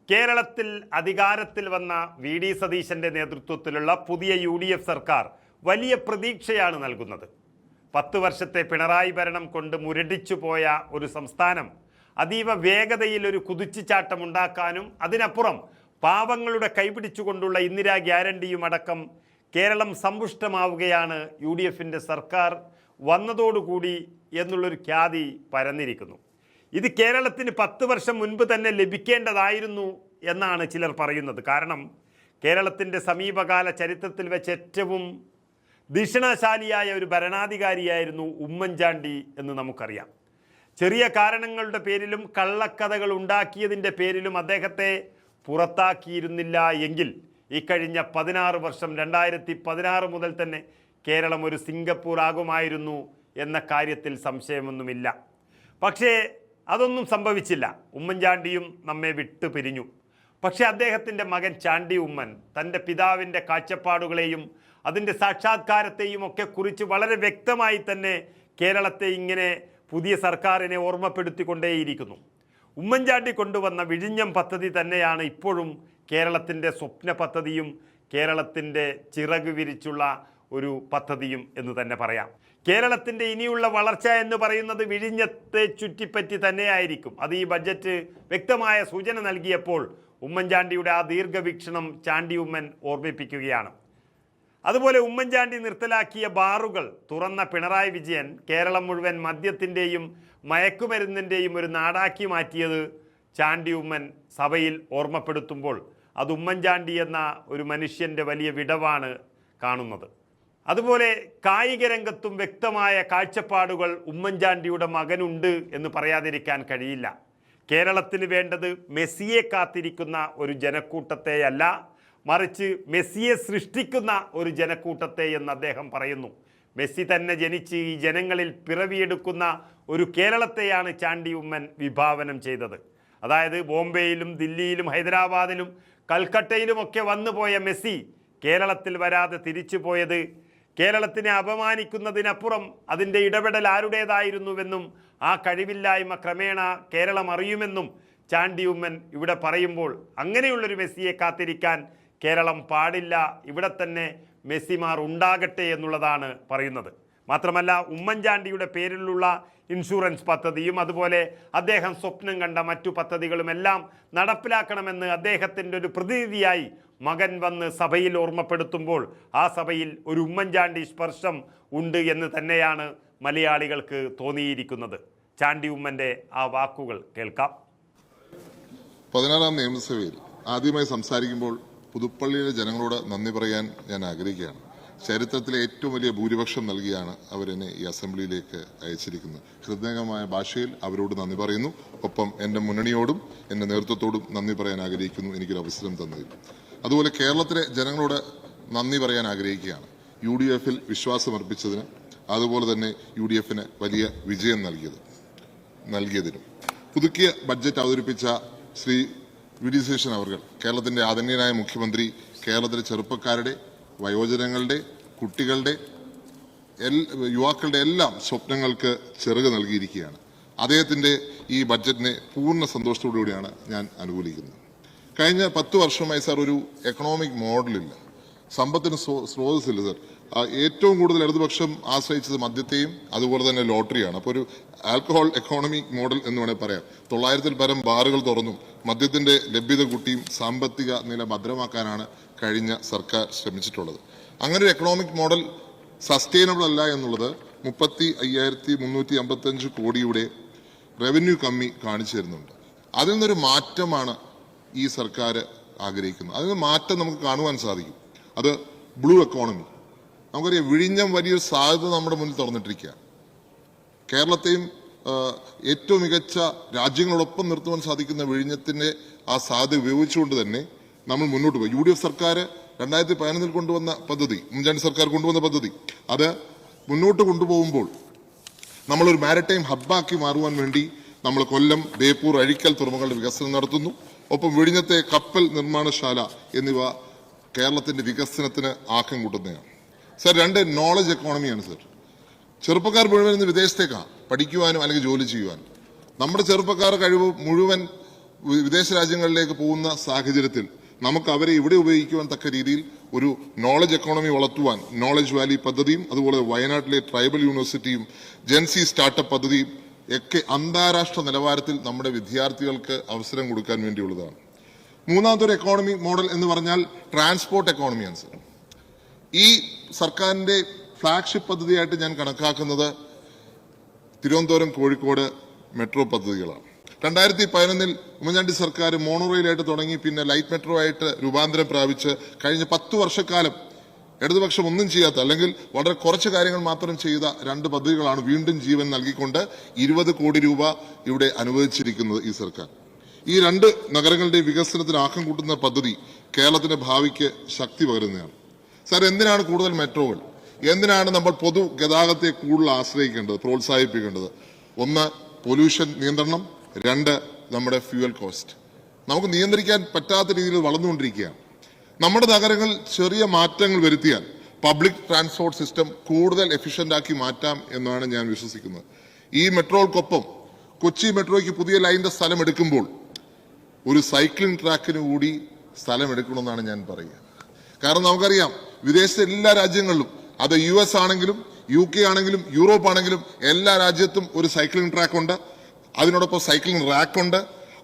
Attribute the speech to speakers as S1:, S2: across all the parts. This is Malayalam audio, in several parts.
S1: കേരളത്തിൽ അധികാരത്തിൽ വന്ന വി.ഡി. സതീശന്റെ നേതൃത്വത്തിലുള്ള പുതിയ UDF സർക്കാർ വലിയ പ്രതീക്ഷയാണ് നൽകുന്നത്. 10 വർഷത്തെ പിണറായി ഭരണം കൊണ്ട് മുരടിച്ചു പോയ ഒരു സംസ്ഥാനം അതീവ വേഗതയിൽ ഒരു കുതിച്ചുചാട്ടം ഉണ്ടാക്കാനും അതിനപ്പുറം പാവങ്ങളുടെ കൈപിടിച്ചുകൊണ്ടുള്ള ഇന്ദിരാ ഗ്യാരണ്ടിയും അടക്കം കേരളം സമ്പുഷ്ടമാവുകയാണ് UDFന്റെ സർക്കാർ വന്നതോടുകൂടി എന്നുള്ളൊരു ഖ്യാതി പരന്നിരിക്കുന്നു. ഇത് കേരളത്തിന് 10 വർഷം മുൻപ് തന്നെ ലഭിക്കേണ്ടതായിരുന്നു എന്നാണ് ചിലർ പറയുന്നത്. കാരണം കേരളത്തിൻ്റെ സമീപകാല ചരിത്രത്തിൽ വെച്ച് ഏറ്റവും ധിഷണാശാലിയായ ഒരു ഭരണാധികാരിയായിരുന്നു ഉമ്മൻചാണ്ടി എന്ന് നമുക്കറിയാം. ചെറിയ കാരണങ്ങളുടെ പേരിലും കള്ളക്കഥകൾ ഉണ്ടാക്കിയതിൻ്റെ പേരിലും അദ്ദേഹത്തെ പുറത്താക്കിയിരുന്നില്ല എങ്കിൽ ഇക്കഴിഞ്ഞ 16 വർഷം 2016 മുതൽ തന്നെ കേരളം ഒരു സിംഗപ്പൂർ ആകുമായിരുന്നു എന്ന കാര്യത്തിൽ സംശയമൊന്നുമില്ല. പക്ഷേ അതൊന്നും സംഭവിച്ചില്ല. ഉമ്മൻചാണ്ടിയും നമ്മെ വിട്ടു പിരിഞ്ഞു. പക്ഷേ അദ്ദേഹത്തിൻ്റെ മകൻ ചാണ്ടി ഉമ്മൻ തൻ്റെ പിതാവിൻ്റെ കാഴ്ചപ്പാടുകളെയും അതിൻ്റെ സാക്ഷാത്കാരത്തെയും ഒക്കെ കുറിച്ച് വളരെ വ്യക്തമായി തന്നെ കേരളത്തെ ഇങ്ങനെ പുതിയ സർക്കാരിനെ ഓർമ്മപ്പെടുത്തിക്കൊണ്ടേയിരിക്കുന്നു. ഉമ്മൻചാണ്ടി കൊണ്ടുവന്ന വിഴിഞ്ഞം പദ്ധതി തന്നെയാണ് ഇപ്പോഴും കേരളത്തിൻ്റെ സ്വപ്ന പദ്ധതിയും കേരളത്തിൻ്റെ ചിറക് വിരിച്ചുള്ള ഒരു പദ്ധതിയും എന്ന് തന്നെ പറയാം. കേരളത്തിൻ്റെ ഇനിയുള്ള വളർച്ച എന്ന് പറയുന്നത് വിഴിഞ്ഞത്തെ ചുറ്റിപ്പറ്റി തന്നെയായിരിക്കും. അത് ഈ ബഡ്ജറ്റ് വ്യക്തമായ സൂചന നൽകിയപ്പോൾ ഉമ്മൻചാണ്ടിയുടെ ആ ദീർഘവീക്ഷണം ചാണ്ടി ഉമ്മൻ ഓർമ്മിപ്പിക്കുകയാണ്. അതുപോലെ ഉമ്മൻചാണ്ടി നിർത്തലാക്കിയ ബാറുകൾ തുറന്ന പിണറായി വിജയൻ കേരളം മുഴുവൻ മദ്യത്തിൻ്റെയും മയക്കുമരുന്നിൻ്റെയും ഒരു നാടാക്കി മാറ്റിയത് ചാണ്ടി ഉമ്മൻ സഭയിൽ ഓർമ്മപ്പെടുത്തുമ്പോൾ അത് ഉമ്മൻചാണ്ടി എന്ന ഒരു മനുഷ്യൻ്റെ വലിയ വിടവാണ് കാണുന്നത്. അതുപോലെ കായിക രംഗത്തും വ്യക്തമായ കാഴ്ചപ്പാടുകൾ ഉമ്മൻചാണ്ടിയുടെ മകനുണ്ട് എന്ന് പറയാതിരിക്കാൻ കഴിയില്ല. കേരളത്തിന് വേണ്ടത് മെസ്സിയെ കാത്തിരിക്കുന്ന ഒരു ജനക്കൂട്ടത്തെയല്ല, മറിച്ച് മെസ്സിയെ സൃഷ്ടിക്കുന്ന ഒരു ജനക്കൂട്ടത്തെ എന്ന് അദ്ദേഹം പറയുന്നു. മെസ്സി തന്നെ ജനിച്ച് ഈ ജനങ്ങളിൽ പിറവിയെടുക്കുന്ന ഒരു കേരളത്തെയാണ് ചാണ്ടി ഉമ്മൻ വിഭാവനം ചെയ്തത്. അതായത് ബോംബെയിലും ദില്ലിയിലും ഹൈദരാബാദിലും കൽക്കട്ടയിലുമൊക്കെ വന്നുപോയ മെസ്സി കേരളത്തിൽ വരാതെ തിരിച്ചു പോയത് കേരളത്തിനെ അപമാനിക്കുന്നതിനപ്പുറം അതിൻ്റെ ഇടപെടൽ ആരുടേതായിരുന്നുവെന്നും ആ കഴിവില്ലായ്മ ക്രമേണ കേരളം അറിയുമെന്നും ചാണ്ടി ഉമ്മൻ ഇവിടെ പറയുമ്പോൾ അങ്ങനെയുള്ളൊരു മെസ്സിയെ കാത്തിരിക്കാൻ കേരളം പാടില്ല, ഇവിടെ തന്നെ മെസ്സിമാർ ഉണ്ടാകട്ടെ എന്നുള്ളതാണ് പറയുന്നത്. മാത്രമല്ല ഉമ്മൻചാണ്ടിയുടെ പേരിലുള്ള ഇൻഷുറൻസ് പദ്ധതിയും അതുപോലെ അദ്ദേഹം സ്വപ്നം കണ്ട മറ്റു പദ്ധതികളുമെല്ലാം നടപ്പിലാക്കണമെന്ന് അദ്ദേഹത്തിൻ്റെ ഒരു പ്രതിനിധിയായി മകൻ വന്ന് സഭയിൽ ഓർമ്മപ്പെടുത്തുമ്പോൾ ആ സഭയിൽ ഒരു ഉമ്മൻചാണ്ടി സ്പർശം ഉണ്ട് എന്ന് തന്നെയാണ് മലയാളികൾക്ക് തോന്നിയിരിക്കുന്നത്. ചാണ്ടി ഉമ്മൻ്റെ ആ വാക്കുകൾ കേൾക്കാം.
S2: 16ാം നിയമസഭയിൽ ആദ്യമായി സംസാരിക്കുമ്പോൾ പുതുപ്പള്ളിയിലെ ജനങ്ങളോട് നന്ദി പറയാൻ ഞാൻ ആഗ്രഹിക്കുകയാണ്. ചരിത്രത്തിലെ ഏറ്റവും വലിയ ഭൂരിപക്ഷം നൽകിയാണ് അവരെന്നെ ഈ അസംബ്ലിയിലേക്ക് അയച്ചിരിക്കുന്നത്. ഹൃദയംഗമായ ഭാഷയിൽ അവരോട് നന്ദി പറയുന്നു. ഒപ്പം എൻ്റെ മുന്നണിയോടും എൻ്റെ നേതൃത്വത്തോടും നന്ദി പറയാൻ ആഗ്രഹിക്കുന്നു, എനിക്കൊരു അവസരം തന്നതിൽ. അതുപോലെ കേരളത്തിലെ ജനങ്ങളോട് നന്ദി പറയാൻ ആഗ്രഹിക്കുകയാണ്. UDFൽ വിശ്വാസമർപ്പിച്ചതിന്, അതുപോലെ തന്നെ UDFന് വലിയ വിജയം നൽകിയതിനും. പുതുക്കിയ ബഡ്ജറ്റ് അവതരിപ്പിച്ച ശ്രീ വി.ഡി. സതീശൻ അവർ, കേരളത്തിന്റെ ആദരണീയനായ മുഖ്യമന്ത്രി, കേരളത്തിലെ ചെറുപ്പക്കാരുടെ, വയോജനങ്ങളുടെ, കുട്ടികളുടെ, യുവാക്കളുടെ എല്ലാം സ്വപ്നങ്ങൾക്ക് ചിറക് നൽകിയിരിക്കുകയാണ്. അദ്ദേഹത്തിന്റെ ഈ ബഡ്ജറ്റിനെ പൂർണ്ണ സന്തോഷത്തോടുകൂടിയാണ് ഞാൻ അനുകൂലിക്കുന്നത്. കഴിഞ്ഞ 10 വർഷമായി സാർ ഒരു എക്കണോമിക് മോഡലില്ല, സമ്പത്തിന് സ്രോതസ്സില്ല സാർ. ഏറ്റവും കൂടുതൽ ഇടതുപക്ഷം ആശ്രയിച്ചത് മദ്യത്തെയും അതുപോലെ തന്നെ ലോട്ടറിയാണ്. അപ്പോൾ ഒരു ആൽക്കഹോൾ എക്കോണമിക് മോഡൽ എന്ന് വേണമെങ്കിൽ പറയാം. 900-ൽ പരം ബാറുകൾ തുറന്നും മദ്യത്തിന്റെ ലഭ്യത കൂട്ടിയും സാമ്പത്തിക നില ഭദ്രമാക്കാനാണ് കഴിഞ്ഞ സർക്കാർ ശ്രമിച്ചിട്ടുള്ളത്. അങ്ങനെ ഒരു എക്കണോമിക് മോഡൽ സസ്റ്റൈനബിൾ അല്ല എന്നുള്ളത് 35,355 കോടിയുടെ റവന്യൂ കമ്മി കാണിച്ചു തരുന്നുണ്ട്. അതിൽ നിന്നൊരു മാറ്റമാണ് ഈ സർക്കാർ ആഗ്രഹിക്കുന്നത്. അതിന് മാറ്റം നമുക്ക് കാണുവാൻ സാധിക്കും. അത് ബ്ലൂ എക്കോണമി. നമുക്കറിയാം, വിഴിഞ്ഞം വലിയൊരു സാധ്യത നമ്മുടെ മുന്നിൽ തുറന്നിട്ടിരിക്കുക. കേരളത്തെയും ഏറ്റവും മികച്ച രാജ്യങ്ങളോടൊപ്പം നിർത്തുവാൻ സാധിക്കുന്ന വിഴിഞ്ഞത്തിന്റെ ആ സാധ്യത ഉപയോഗിച്ചുകൊണ്ട് തന്നെ നമ്മൾ മുന്നോട്ട് പോയി. UDF സർക്കാർ 2015 കൊണ്ടുവന്ന പദ്ധതി, ഉമ്മൻചാണ്ടി സർക്കാർ കൊണ്ടുവന്ന പദ്ധതി, അത് മുന്നോട്ട് കൊണ്ടുപോകുമ്പോൾ നമ്മളൊരു മാരിടൈം ഹബ്ബാക്കി മാറുവാൻ വേണ്ടി നമ്മൾ കൊല്ലം, ബേപ്പൂർ, അഴീക്കൽ തുറമുഖങ്ങളുടെ വികസനം നടത്തുന്നു. ഒപ്പം വിഴിഞ്ഞത്തെ കപ്പൽ നിർമ്മാണശാല എന്നിവ കേരളത്തിന്റെ വികസനത്തിന് ആക്കം കൂട്ടുന്നതാണ്. സർ, 2 നോളജ് എക്കോണമിയാണ് സർ. ചെറുപ്പക്കാർ മുഴുവൻ ഇന്ന് വിദേശത്തേക്കാണ് പഠിക്കുവാനും അല്ലെങ്കിൽ ജോലി ചെയ്യുവാനും. നമ്മുടെ ചെറുപ്പക്കാർ കഴിവ് മുഴുവൻ വിദേശ രാജ്യങ്ങളിലേക്ക് പോകുന്ന സാഹചര്യത്തിൽ നമുക്ക് അവരെ ഇവിടെ ഉപയോഗിക്കുവാൻ തക്ക രീതിയിൽ ഒരു നോളജ് എക്കോണമി വളർത്തുവാൻ നോളജ് വാലി പദ്ധതിയും അതുപോലെ വയനാട്ടിലെ ട്രൈബൽ യൂണിവേഴ്സിറ്റിയും ജെൻസി സ്റ്റാർട്ടപ്പ് പദ്ധതിയും ഒക്കെ അന്താരാഷ്ട്ര നിലവാരത്തിൽ നമ്മുടെ വിദ്യാർത്ഥികൾക്ക് അവസരം കൊടുക്കാൻ വേണ്ടിയുള്ളതാണ്. മൂന്നാമതൊരു എക്കോണമി മോഡൽ എന്ന് പറഞ്ഞാൽ ട്രാൻസ്പോർട്ട് എക്കോണമിയാണ് സർ. ഈ സർക്കാരിന്റെ ഫ്ലാഗ്ഷിപ്പ് പദ്ധതിയായിട്ട് ഞാൻ കണക്കാക്കുന്നത് തിരുവനന്തപുരം കോഴിക്കോട് മെട്രോ പദ്ധതികളാണ്. 2011 ഉമ്മൻചാണ്ടി സർക്കാർ മോണോറെയിലായിട്ട് തുടങ്ങി, പിന്നെ ലൈറ്റ് മെട്രോ ആയിട്ട് രൂപാന്തരം പ്രാപിച്ച് കഴിഞ്ഞ 10 വർഷക്കാലം ഇടതുപക്ഷം ഒന്നും ചെയ്യാത്ത, അല്ലെങ്കിൽ വളരെ കുറച്ച് കാര്യങ്ങൾ മാത്രം ചെയ്ത 2 പദ്ധതികളാണ് വീണ്ടും ജീവൻ നൽകിക്കൊണ്ട് 20 കോടി രൂപ ഇവിടെ അനുവദിച്ചിരിക്കുന്നത് ഈ സർക്കാർ. ഈ 2 നഗരങ്ങളുടെ വികസനത്തിന് ആക്കം കൂട്ടുന്ന പദ്ധതി കേരളത്തിന്റെ ഭാവിക്ക് ശക്തി പകരുന്നതാണ്. സാർ, എന്തിനാണ് കൂടുതൽ മെട്രോകൾ? എന്തിനാണ് നമ്മൾ പൊതു ഗതാഗതത്തെ കൂടുതൽ ആശ്രയിക്കേണ്ടത്, പ്രോത്സാഹിപ്പിക്കേണ്ടത്? 1 പൊല്യൂഷൻ നിയന്ത്രണം, 2 നമ്മുടെ ഫ്യൂവൽ കോസ്റ്റ്. നമുക്ക് നിയന്ത്രിക്കാൻ പറ്റാത്ത രീതിയിൽ വളർന്നുകൊണ്ടിരിക്കുകയാണ്. നമ്മുടെ നഗരങ്ങൾ ചെറിയ മാറ്റങ്ങൾ വരുത്തിയാൽ പബ്ലിക് ട്രാൻസ്പോർട്ട് സിസ്റ്റം കൂടുതൽ എഫിഷ്യന്റ് ആക്കി മാറ്റാം എന്നാണ് ഞാൻ വിശ്വസിക്കുന്നത്. ഈ മെട്രോകൾക്കൊപ്പം കൊച്ചി മെട്രോയ്ക്ക് പുതിയ ലൈനിന്റെ സ്ഥലം എടുക്കുമ്പോൾ ഒരു സൈക്ലിംഗ് ട്രാക്കിന് കൂടി സ്ഥലം എടുക്കണമെന്നാണ് ഞാൻ പറയുക. കാരണം നമുക്കറിയാം, വിദേശത്തെ എല്ലാ രാജ്യങ്ങളിലും, അത് US ആണെങ്കിലും UK ആണെങ്കിലും യൂറോപ്പ് ആണെങ്കിലും എല്ലാ രാജ്യത്തും ഒരു സൈക്ലിംഗ് ട്രാക്ക് ഉണ്ട്. അതിനോടൊപ്പം സൈക്ലിംഗ് റാക്ക് ഉണ്ട്.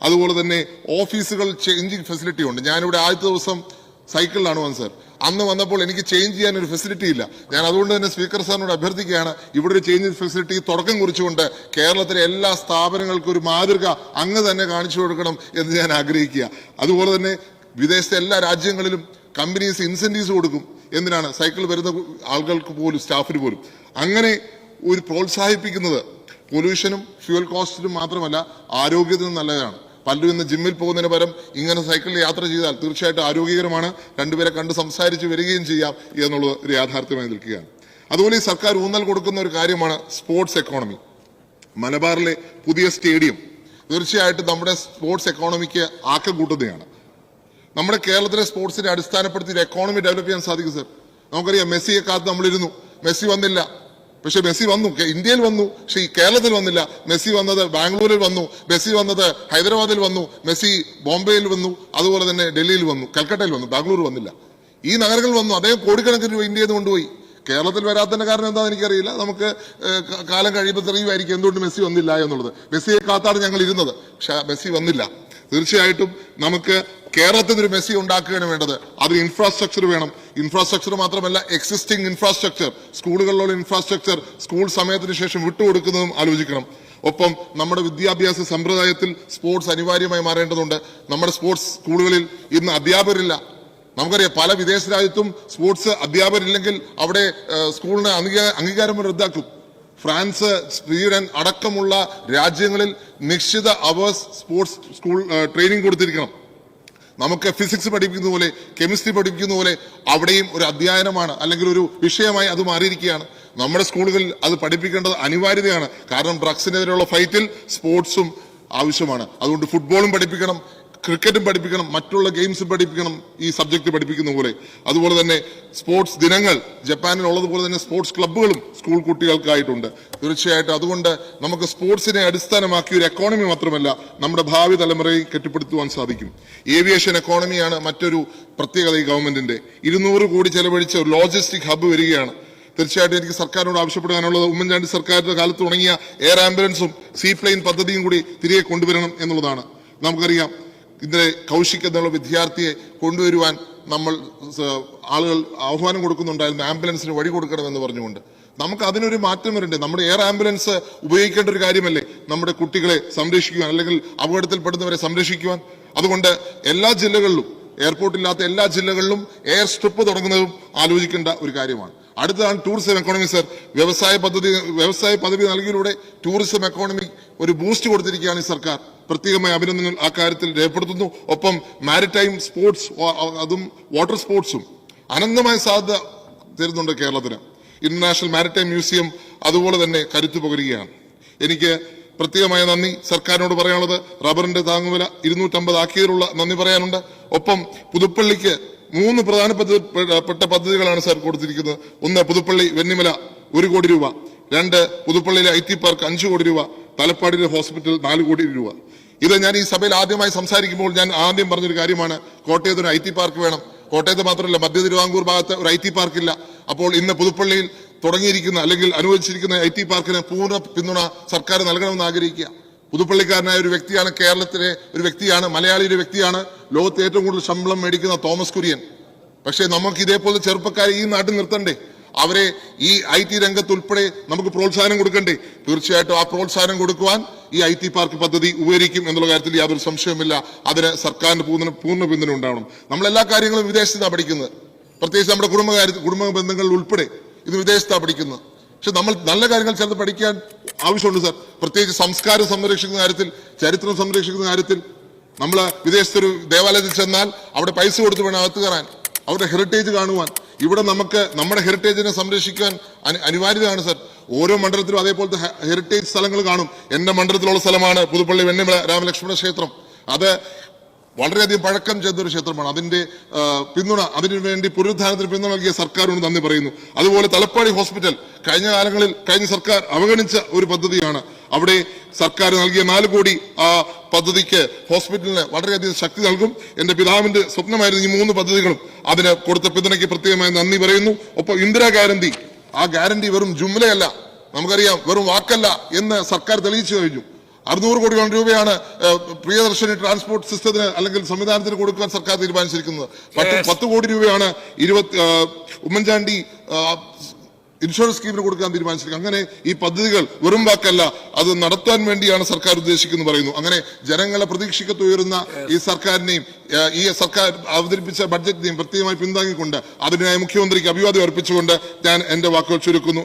S2: അതുപോലെ തന്നെ ഓഫീസുകൾ ചേഞ്ചിങ് ഫെസിലിറ്റി ഉണ്ട്. ഞാനിവിടെ ആദ്യത്തെ ദിവസം സൈക്കിളിലാണ് വന്നത് സർ. അന്ന് വന്നപ്പോൾ എനിക്ക് ചേഞ്ച് ചെയ്യാൻ ഒരു ഫെസിലിറ്റി ഇല്ല. ഞാൻ അതുകൊണ്ട് തന്നെ സ്പീക്കർ സാറിനോട് അഭ്യർത്ഥിക്കുകയാണ്, ഇവിടെ ഒരു ചേഞ്ചിങ് ഫെസിലിറ്റി തുടക്കം കുറിച്ചുകൊണ്ട് കേരളത്തിലെ എല്ലാ സ്ഥാപനങ്ങൾക്കും ഒരു മാതൃക അങ്ങ് തന്നെ കാണിച്ചു കൊടുക്കണം എന്ന് ഞാൻ ആഗ്രഹിക്കുക. അതുപോലെ തന്നെ വിദേശത്തെ എല്ലാ രാജ്യങ്ങളിലും കമ്പനീസ് ഇൻസെന്റീവ്സ് കൊടുക്കും. എന്തിനാണ്? സൈക്കിൾ വരുന്ന ആളുകൾക്ക് പോലും, സ്റ്റാഫിന് പോലും. അങ്ങനെ ഒരു പ്രോത്സാഹിപ്പിക്കുന്നത് പൊല്യൂഷനും ഫ്യൂവൽ കോസ്റ്റിനും മാത്രമല്ല ആരോഗ്യത്തിനും നല്ലതാണ്. പലരും ഇന്ന് ജിമ്മിൽ പോകുന്നതിന് പകരം ഇങ്ങനെ സൈക്കിളിൽ യാത്ര ചെയ്താൽ തീർച്ചയായിട്ടും ആരോഗ്യകരമാണ്. 2 പേരെ കണ്ട് സംസാരിച്ച് വരികയും ചെയ്യാം എന്നുള്ളത് ഒരു യാഥാർത്ഥ്യമായി നിൽക്കുകയാണ്. അതുപോലെ ഈ സർക്കാർ ഊന്നൽ കൊടുക്കുന്ന ഒരു കാര്യമാണ് സ്പോർട്സ് എക്കോണമി. മലബാറിലെ പുതിയ സ്റ്റേഡിയം തീർച്ചയായിട്ടും നമ്മുടെ സ്പോർട്സ് എക്കോണമിക്ക് ആക്കം കൂട്ടുന്നതാണ്. നമ്മുടെ കേരളത്തിലെ സ്പോർട്സിനെ അടിസ്ഥാനപ്പെടുത്തി ഒരു എക്കോണമി ഡെവലപ്പ് ചെയ്യാൻ സാധിക്കും സർ. നമുക്കറിയാം, മെസ്സിയെ കാത്ത് നമ്മളിരുന്നു, മെസ്സി വന്നില്ല. പക്ഷെ മെസ്സി വന്നു, ഇന്ത്യയിൽ വന്നു, പക്ഷെ ഈ കേരളത്തിൽ വന്നില്ല. മെസ്സി വന്നത് ബാംഗ്ലൂരിൽ വന്നു, മെസ്സി വന്നത് ഹൈദരാബാദിൽ വന്നു, മെസ്സി ബോംബെയിൽ വന്നു, അതുപോലെ തന്നെ ഡൽഹിയിൽ വന്നു, കൽക്കട്ടയിൽ വന്നു, ബാംഗ്ലൂർ വന്നില്ല. ഈ നഗരങ്ങളിൽ വന്നു. അദ്ദേഹം കോടിക്കണക്കിന് രൂപ ഇന്ത്യയിൽ നിന്ന് കൊണ്ടുപോയി. കേരളത്തിൽ വരാത്തതിന്റെ കാരണം എന്താണെന്ന് എനിക്കറിയില്ല. നമുക്ക് കാലം കഴിയുമ്പോൾ തെളിയുമായിരിക്കും എന്തുകൊണ്ട് മെസ്സി വന്നില്ല എന്നുള്ളത്. മെസ്സിയെ കാത്താണ് ഞങ്ങൾ ഇരുന്നത്, പക്ഷെ മെസ്സി വന്നില്ല. തീർച്ചയായിട്ടും നമുക്ക് കേരളത്തിൽ ഒരു മെസ്സി ഉണ്ടാക്കുകയാണ് വേണ്ടത്. അതിന് ഇൻഫ്രാസ്ട്രക്ചർ വേണം. ഇൻഫ്രാസ്ട്രക്ചർ മാത്രമല്ല, എക്സിസ്റ്റിംഗ് ഇൻഫ്രാസ്ട്രക്ചർ, സ്കൂളുകളിലുള്ള ഇൻഫ്രാസ്ട്രക്ചർ സ്കൂൾ സമയത്തിന് ശേഷം വിട്ടുകൊടുക്കുന്നതും ആലോചിക്കണം. ഒപ്പം നമ്മുടെ വിദ്യാഭ്യാസ സമ്പ്രദായത്തിൽ സ്പോർട്സ് അനിവാര്യമായി മാറേണ്ടതുണ്ട്. നമ്മുടെ സ്പോർട്സ് സ്കൂളുകളിൽ ഇന്ന് അധ്യാപകരില്ല. നമുക്കറിയാം, പല വിദേശ രാജ്യത്തും സ്പോർട്സ് അധ്യാപകരില്ലെങ്കിൽ അവിടെ സ്കൂളിന് അംഗീകാരം റദ്ദാക്കും. ഫ്രാൻസ്, സ്വീഡൻ അടക്കമുള്ള രാജ്യങ്ങളിൽ നിശ്ചിത അവേഴ്സ് സ്പോർട്സ് സ്കൂൾ ട്രെയിനിങ് കൊടുത്തിരിക്കണം. നമുക്ക് ഫിസിക്സ് പഠിപ്പിക്കുന്ന പോലെ, കെമിസ്ട്രി പഠിപ്പിക്കുന്ന പോലെ അവിടെയും ഒരു അധ്യയനമാണ്, അല്ലെങ്കിൽ ഒരു വിഷയമായി അത് മാറിയിരിക്കുകയാണ്. നമ്മുടെ സ്കൂളുകളിൽ അത് പഠിപ്പിക്കേണ്ടത് അനിവാര്യതയാണ്. കാരണം ഡ്രഗ്സിനെതിരെയുള്ള ഫൈറ്റിൽ സ്പോർട്സും ആവശ്യമാണ്. അതുകൊണ്ട് ഫുട്ബോളും പഠിപ്പിക്കണം, ക്രിക്കറ്റും പഠിപ്പിക്കണം, മറ്റുള്ള ഗെയിംസും പഠിപ്പിക്കണം, ഈ സബ്ജക്ട് പഠിപ്പിക്കുന്ന പോലെ. അതുപോലെ തന്നെ സ്പോർട്സ് ദിനങ്ങൾ ജപ്പാനിൽ ഉള്ളതുപോലെ തന്നെ സ്പോർട്സ് ക്ലബ്ബുകളും സ്കൂൾ കുട്ടികൾക്കായിട്ടുണ്ട്. തീർച്ചയായിട്ടും അതുകൊണ്ട് നമുക്ക് സ്പോർട്സിനെ അടിസ്ഥാനമാക്കിയ ഒരു എക്കോണമി മാത്രമല്ല, നമ്മുടെ ഭാവി തലമുറയെ കെട്ടിപ്പടുത്തുവാൻ സാധിക്കും. ഏവിയേഷൻ എക്കോണമിയാണ് മറ്റൊരു പ്രത്യേകത ഈ ഗവൺമെന്റിന്റെ. 200 കോടി ചെലവഴിച്ച ഒരു ലോജിസ്റ്റിക് ഹബ്ബ് വരികയാണ്. തീർച്ചയായിട്ടും എനിക്ക് സർക്കാരിനോട് ആവശ്യപ്പെടാനുള്ളത്, ഉമ്മൻചാണ്ടി സർക്കാരിന്റെ കാലത്ത് തുടങ്ങിയ എയർ ആംബുലൻസും സീപ്ലെയിൻ പദ്ധതിയും കൂടി തിരികെ കൊണ്ടുവരണം എന്നുള്ളതാണ്. നമുക്കറിയാം, ഇന്നലെ കൗശിക് എന്നുള്ള വിദ്യാർത്ഥിയെ കൊണ്ടുവരുവാൻ നമ്മൾ ആളുകൾ ആഹ്വാനം കൊടുക്കുന്നുണ്ടായിരുന്നു, ആംബുലൻസിന് വഴി കൊടുക്കണമെന്ന് പറഞ്ഞുകൊണ്ട്. നമുക്ക് അതിനൊരു മാറ്റം വരണ്ടേ? നമ്മുടെ എയർ ആംബുലൻസ് ഉപയോഗിക്കേണ്ട ഒരു കാര്യമല്ലേ നമ്മുടെ കുട്ടികളെ സംരക്ഷിക്കുവാൻ, അല്ലെങ്കിൽ അപകടത്തിൽപ്പെടുന്നവരെ സംരക്ഷിക്കുവാൻ? അതുകൊണ്ട് എല്ലാ ജില്ലകളിലും, എയർപോർട്ടില്ലാത്ത എല്ലാ ജില്ലകളിലും എയർ സ്ട്രിപ്പ് തുടങ്ങുന്നതും ആലോചിക്കേണ്ട ഒരു കാര്യമാണ്. അടുത്തതാണ് ടൂറിസം എക്കോണമി സർ. വ്യവസായ പദ്ധതി നൽകിയതിലൂടെ ടൂറിസം എക്കോണമി ഒരു ബൂസ്റ്റ് കൊടുത്തിരിക്കുകയാണ് ഈ സർക്കാർ. പ്രത്യേകമായ അഭിനന്ദനങ്ങൾ ആ കാര്യത്തിൽ രേഖപ്പെടുത്തുന്നു. ഒപ്പം മാരിടൈം സ്പോർട്സ്, അതും വാട്ടർ സ്പോർട്സും അനന്തമായ സാധ്യത തരുന്നുണ്ട് കേരളത്തിന്. ഇന്റർനാഷണൽ മാരിടൈം മ്യൂസിയം അതുപോലെ തന്നെ കരുത്തു പകരുകയാണ്. എനിക്ക് പ്രത്യേകമായ നന്ദി സർക്കാരിനോട് പറയാനുള്ളത്, റബ്ബറിന്റെ താങ്ങുവില 250 ആക്കിയതിലുള്ള നന്ദി പറയാനുണ്ട്. ഒപ്പം പുതുപ്പള്ളിക്ക് 3 പ്രധാനപ്പെട്ട പദ്ധതികളാണ് സാർ കൊടുത്തിരിക്കുന്നത്. 1 പുതുപ്പള്ളി വെന്നിമല 1 കോടി രൂപ, 2 പുതുപ്പള്ളിയിലെ IT പാർക്ക് 5 കോടി രൂപ, തലപ്പാടിയിലെ ഹോസ്പിറ്റൽ 4 കോടി രൂപ. ഇത് ഞാൻ ഈ സഭയിൽ ആദ്യമായി സംസാരിക്കുമ്പോൾ ഞാൻ ആദ്യം പറഞ്ഞൊരു കാര്യമാണ്. കോട്ടയത്ത് ഒരു IT പാർക്ക് വേണം. കോട്ടയത്ത് മാത്രമല്ല, മധ്യ തിരുവിതാംകൂർ ഭാഗത്ത് ഒരു IT പാർക്കില്ല. അപ്പോൾ ഇന്ന് പുതുപ്പള്ളിയിൽ തുടങ്ങിയിരിക്കുന്ന അല്ലെങ്കിൽ അനുവദിച്ചിരിക്കുന്ന IT പാർക്കിന് പൂർണ്ണ പിന്തുണ സർക്കാർ നൽകണമെന്ന് ആഗ്രഹിക്കുക. പുതുപ്പള്ളിക്കാരനായ ഒരു വ്യക്തിയാണ്, കേരളത്തിലെ ഒരു വ്യക്തിയാണ്, മലയാളി ഒരു വ്യക്തിയാണ്, ലോകത്ത് ഏറ്റവും കൂടുതൽ ശമ്പളം മേടിക്കുന്ന തോമസ് കുര്യൻ. പക്ഷേ നമുക്ക് ഇതേപോലെ ചെറുപ്പക്കാരെ ഈ നാട്ടിൽ നിർത്തണ്ടേ? അവരെ ഈ IT രംഗത്ത് ഉൾപ്പെടെ നമുക്ക് പ്രോത്സാഹനം കൊടുക്കണ്ടേ? തീർച്ചയായിട്ടും ആ പ്രോത്സാഹനം കൊടുക്കുവാൻ ഈ IT പാർക്ക് പദ്ധതി ഉപകരിക്കും എന്നുള്ള കാര്യത്തിൽ യാതൊരു സംശയവുമില്ല. അതിന് സർക്കാരിന്റെ പൂർണ്ണ പിന്തുണ ഉണ്ടാവണം. നമ്മളെല്ലാ കാര്യങ്ങളും വിദേശത്താണ് പഠിക്കുന്നത്. പ്രത്യേകിച്ച് നമ്മുടെ കുടുംബ ബന്ധങ്ങളിൽ ഉൾപ്പെടെ ഇത് വിദേശത്താണ് പഠിക്കുന്നത്. പക്ഷെ നമ്മൾ നല്ല കാര്യങ്ങൾ ചിലത് പഠിക്കാൻ ആവശ്യമുണ്ട് സാർ. പ്രത്യേകിച്ച് സംസ്കാരം സംരക്ഷിക്കുന്ന കാര്യത്തിൽ, ചരിത്രം സംരക്ഷിക്കുന്ന കാര്യത്തിൽ നമ്മൾ വിദേശത്തൊരു ദേവാലയത്തിൽ ചെന്നാൽ അവിടെ പൈസ കൊടുത്ത് വേണം അകത്ത് കയറാൻ, അവരുടെ ഹെറിറ്റേജ് കാണുവാൻ. ഇവിടെ നമുക്ക് നമ്മുടെ ഹെറിറ്റേജിനെ സംരക്ഷിക്കാൻ അനിവാര്യതയാണ് സാർ. ഓരോ മണ്ഡലത്തിലും അതേപോലത്തെ ഹെറിറ്റേജ് സ്ഥലങ്ങൾ കാണും. എന്റെ മണ്ഡലത്തിലുള്ള സ്ഥലമാണ് പുതുപ്പള്ളി വെണ്ണിമല രാമലക്ഷ്മണ ക്ഷേത്രം. അത് വളരെയധികം പഴക്കം ചെന്നൊരു ക്ഷേത്രമാണ്. അതിന്റെ പിന്തുണ, അതിനുവേണ്ടി പുനരുദ്ധാരണത്തിന് പിന്തുണ നൽകിയ സർക്കാരിനോട് നന്ദി പറയുന്നു. അതുപോലെ തലപ്പാടി ഹോസ്പിറ്റൽ കഴിഞ്ഞ കാലങ്ങളിൽ കഴിഞ്ഞ സർക്കാർ അവഗണിച്ച ഒരു പദ്ധതിയാണ്. അവിടെ സർക്കാർ നൽകിയ 4 കോടി ആ പദ്ധതിക്ക്, ഹോസ്പിറ്റലിന് വളരെയധികം ശക്തി നൽകും. എന്റെ പിതാവിന്റെ സ്വപ്നമായിരുന്നു ഈ 3 പദ്ധതികളും. അതിന് കൊടുത്ത പിന്തുണയ്ക്ക് പ്രത്യേകമായി നന്ദി പറയുന്നു. ഒപ്പം ഇന്ദിരാ ഗ്യാരണ്ടി, ആ ഗ്യാരണ്ടി വെറും ജുംലയല്ല, നമുക്കറിയാം, വെറും വാക്കല്ല എന്ന് സർക്കാർ തെളിയിച്ചു കഴിഞ്ഞു. 600 കോടി രൂപയാണ് പ്രിയദർശിനി ട്രാൻസ്പോർട്ട് സിസ്റ്റത്തിന് അല്ലെങ്കിൽ സംവിധാനത്തിന് കൊടുക്കാൻ സർക്കാർ തീരുമാനിച്ചിരിക്കുന്നത്. 10 കോടി രൂപയാണ് ഉമ്മൻചാണ്ടി ഇൻഷുറൻസ് സ്കീമിന് കൊടുക്കാൻ തീരുമാനിച്ചിരിക്കുന്നത്. അങ്ങനെ ഈ പദ്ധതികൾ വെറും വാക്കല്ല, അത് നടത്താൻ വേണ്ടിയാണ് സർക്കാർ ഉദ്ദേശിക്കുന്നത് പറയുന്നു. അങ്ങനെ ജനങ്ങളെ പ്രതീക്ഷയ്ക്കത്ത് ഉയരുന്ന ഈ സർക്കാരിനെയും ഈ സർക്കാർ അവതരിപ്പിച്ച ബഡ്ജറ്റിനെയും പ്രത്യേകമായി പിന്താങ്ങിക്കൊണ്ട് അതിനായി മുഖ്യമന്ത്രിക്ക് അഭിവാദ്യം അർപ്പിച്ചുകൊണ്ട് ഞാൻ എന്റെ വാക്കുകൾ ചുരുക്കുന്നു.